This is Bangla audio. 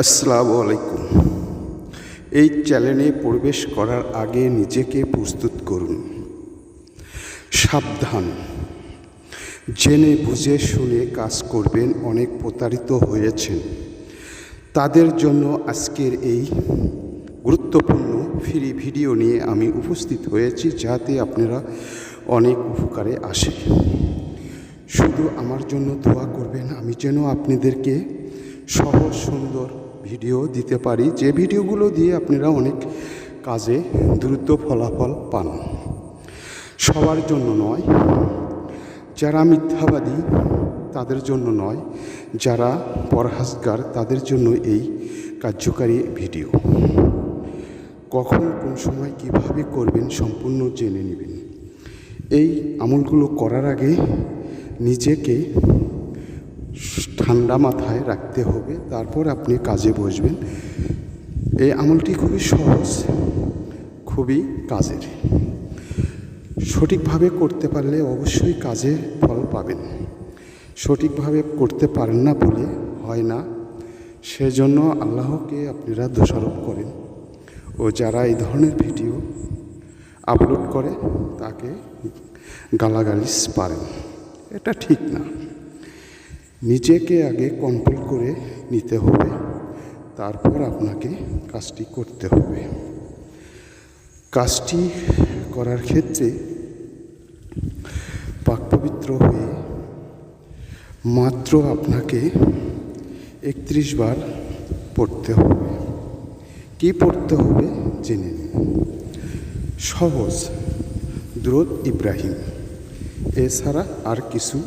আসসালামু আলাইকুম। এই চ্যানেলে প্রবেশ করার আগে নিজেকে প্রস্তুত করুন। সাবধান, জেনে বুঝে শুনে কাজ করবেন। অনেক প্রতারিত হয়েছেন, তাদের জন্য আজকের এই গুরুত্বপূর্ণ ফ্রি ভিডিও নিয়ে আমি উপস্থিত হয়েছি, যাতে আপনারা অনেক উপকারে আসে। শুধু আমার জন্য দোয়া করবেন, আমি যেন আপনাদেরকে সহজ সুন্দর ভিডিও দিতে পারি, যে ভিডিওগুলো দিয়ে আপনারা অনেক কাজে দ্রুত ফলাফল পান। সবার জন্য নয়, যারা মিথ্যাবাদী তাদের জন্য নয়, যারা পরহেজগার তাদের জন্য এই কার্যকারী ভিডিও। কখন কোন সময় কিভাবে করবেন সম্পূর্ণ জেনে নেবেন। এই আমলগুলো করার আগে নিজেকে ঠান্ডা মাথায় রাখতে হবে, তারপর আপনি কাজে বসবেন। এই আমলটি খুবই সহজ, খুবই কাজের। সঠিকভাবে করতে পারলে অবশ্যই কাজে ফল পাবেন। সঠিকভাবে করতে পারেন না বলে হয় না, সেজন্য আল্লাহকে আপনারা দোষারোপ করেন, ও যারা এই ধরনের ভিডিও আপলোড করে তাকে গালাগালিজ পারেন। এটা ঠিক না। নিজেকে আগে কন্ট্রোল করে নিতে হবে, তারপর আপনাকে কাজটি করতে হবে। কাজটি করার ক্ষেত্রে পাক পবিত্র হয়ে মাত্র আপনাকে 31 বার পড়তে হবে। কি পড়তে হবে জেনে নিন। সহজ দুরূদ ইব্রাহিম, এছাড়া আর কিছু